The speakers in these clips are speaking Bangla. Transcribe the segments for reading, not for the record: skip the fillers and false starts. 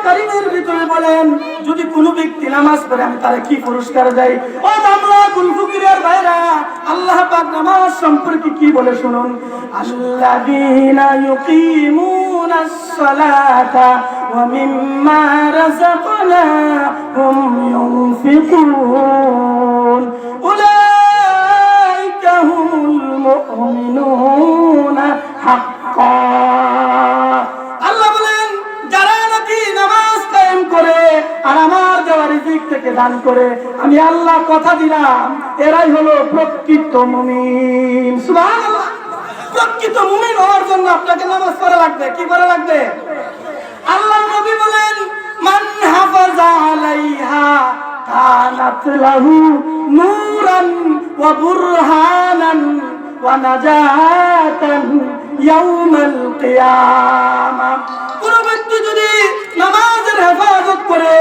কারীমের ভিতরে বলেন যদি কোনো ব্যক্তি নামাজ পড়ে আমি তারে কি পুরস্কার দেই। ও বাংলা কুল ফকিরের ভাইরা, আল্লাহ পাক নামাজ সম্পর্কে কি বলে শুনুন। আল্লাযীনা ইউকিমুনাস সালাতা ওয়া মিম্মা রাযাকনাহুম ইউনফিকুন উলাইকা হুমুল মুমিনুনা হাক্কান। আল্লাহ বলেন যারা নাকি নামাজ কায়েম করে আর আমার দেওয়া রিজিক থেকে দান করে, আমি আল্লাহ কথা দিলাম এরাই হলো প্রকৃত মুমিন। সুবহানাল্লাহ। প্রকৃত মুমিন হওয়ার জন্য আপনাকে নামাজ পড়া লাগবে। কি করা লাগবে? আল্লাহ নবী বলেন মান হাফাজা আলাইহা কানাত লাহু নূরান ওয়া বুরহানান ওয়া নাজাতান ইয়াউমাল কিয়ামাহ। কোন ব্যক্তি যদি নামাজের হেফাজত করে,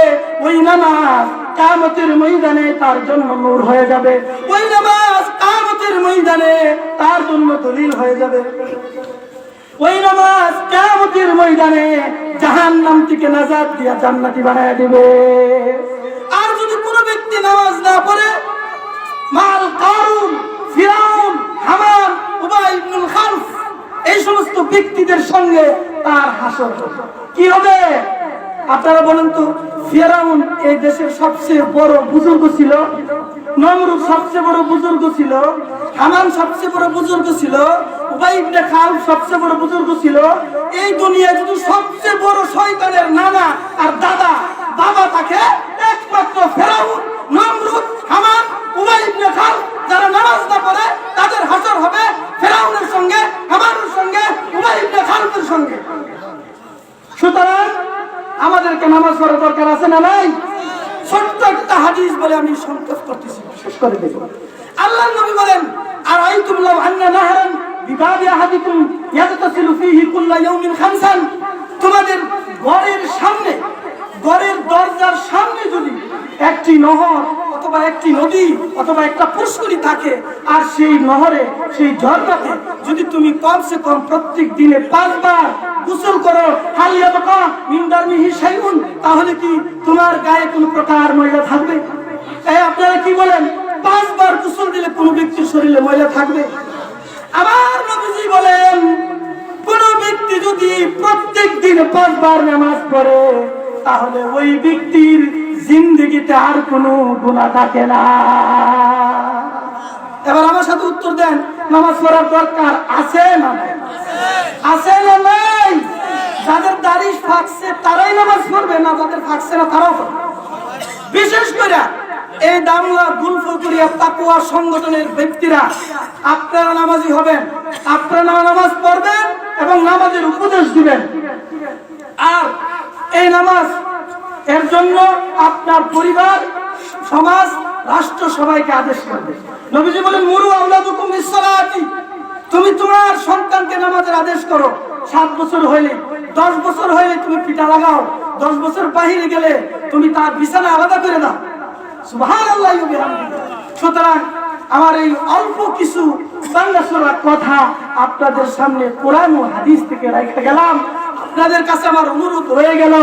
ওই নামাজ কিয়ামতের ময়দানে তার জন্য নূর হয়ে যাবে। ওই নামাজ কিয়ামতের ময়দানে তার জন্য দলিল হয়ে যাবে। ওই নামাজ কিয়ামতের ময়দানে জাহান্নাম থেকে নাজাত দিয়া জান্নাতি বানায় দিবে। আর যদি কোনো ব্যক্তি নামাজ না পড়ে, মাল কারুন, ফিরাউন, হামান, উবাই ইবনুল খালফ এই সমস্ত ব্যক্তিদের সঙ্গে তার হাসর কি হবে? আপনারা বলেন তো, ফিরাউন এই দেশের সবচেয়ে বড় বুজুর্গ ছিল, নমরুদ সবচেয়ে বড় বুজুর্গ ছিল, হামান সবচেয়ে বড় বুজুর্গ ছিল, উবাই ইবনে খালফ সবচেয়ে বড় বুজুর্গ ছিল। এই দুনিয়ায় যদি সবচেয়ে বড় শয়তানের নানা আর দাদা বাবা থাকে, একমাত্র ফিরাউন, নমরুদ, হামান, উবাই ইবনে খালফ। যারা নামাজ না পড়ে তাদের হাসর হবে ফিরাউনের সঙ্গে, হামানের সঙ্গে, উবাই ইবনে খালফের সঙ্গে। সুতরাং আমাদেরকে নামাজ পড়ার দরকার আছে না নাই? ছোট্ট একটা হাদিস বলে আমি সংক্ষেপ করতেছি, শেষ করে দেব। আল্লাহর নবী বলেন আরাইতুম লাউ আন্না নাহরান বিবাবি আহাদিকুম ইয়াগতাসিলু ফীহি কুল্লা ইয়াউমিন খামসান। তোমাদের ঘরের সামনে, ঘরের দরজার সামনে যদি একটি নহর অথবা একটি নদী অথবা একটা পুষ্করী থাকে, আর সেই নহরে, সেই ঝর্ণাতে যদি তুমি কমসে কম প্রত্যেক দিনে 5 বার গোসল করো, হালিয়া বাকা মিনদারমিহি শাইউন, তাহলে কি তোমার গায়ে কোনো প্রকার ময়লা থাকবে? তাই আপনারা কি বলেন, 5 বার গোসল দিলে কোন ব্যক্তির শরীরে ময়লা থাকবে? আমার নবীজি বলেন কোন ব্যক্তি যদি প্রত্যেক দিন 5 বার নামাজ পড়ে, তাহলে ওই ব্যক্তির জিন্দেগিতে আর কোনো গুনাহ থাকে না। এবার আমার সাথে উত্তর দেন, নামাজ পড়ার দরকার আছে না নাই? আছে না নাই? যাদের দাড়ি ফাঁকছে তারাই নামাজ পড়বে না, যাদের ফাঁকছে না তারাও পড়বে। বিশেষ করে এই দামলা গুলফুকুরিয়া তাকওয়া সংগঠনের ব্যক্তিরা আপনারা নামাজি হবেন, আপনারা নামাজ পড়বেন এবং নামাজের উপদেশ দিবেন। আর এই নামাজ এর জন্য আপনার পরিবার, সমাজ, রাষ্ট্র সবাইকে আদেশ করবে। নবীজি বলেন মুরু আওলাদুকুম বিসসালাতি, তুমি তোমার সন্তানকে নামাজের আদেশ করো। 7 বছর হইলে, 10 বছর হইলে তুমি পিটা লাগাও, 10 বছর বাহিরে গেলে তুমি তার বিছানা আলাদা করে দাও। সুবহানাল্লাহি ওয়া বিহামদিহি। সুতরাং আমার এই অল্প কিছু বাংলা সূরার কথা আপনাদের সামনে কোরআন ও হাদিস থেকে রেখে গেলাম। আপনাদের কাছে আমার অনুরোধ রয়ে গেল,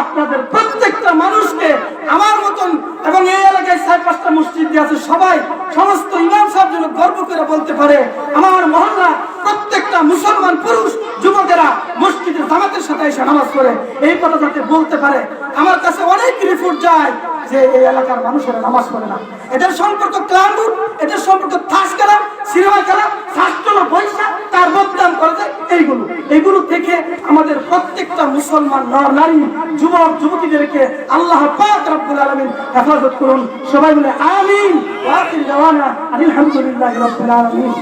আপনাদের প্রত্যেকটা মানুষকে আমার মতন, এবং এই এলাকায় 4-5টা মসজিদ আছে, সবাই সমস্ত ইমাম সাহেব যেন গর্ব করে বলতে পারে আমার মহল্লা প্রত্যেকটা মুসলমান পুরুষ যুবকেরা মসজিদের জামাতের সাথে এসে নামাজ পড়ে, এই কথা যাতে বলতে পারে। আমার কাছে অনেক রিপোর্ট যায় যে এই এলাকার মানুষেরা নামাজ পড়ে না। এদের সম্পর্ক ক্লান্ডুর, এদের সম্পর্ক তাস খেলা, সিনেমা খেলা, শাস্ত্র পয়সা, তার বদনাম করে যায়। এইগুলো থেকে আমাদের প্রত্যেকটা মুসলমান নর নারী, যুবক যুবতীদেরকে আল্লাহ পাক রব্বুল আলামিন হেফাজত করুন। সবাই বলে আমিন। ওয়া আখিরু দাওয়ানা আলহামদুলিল্লাহি রাব্বিল আলামিন।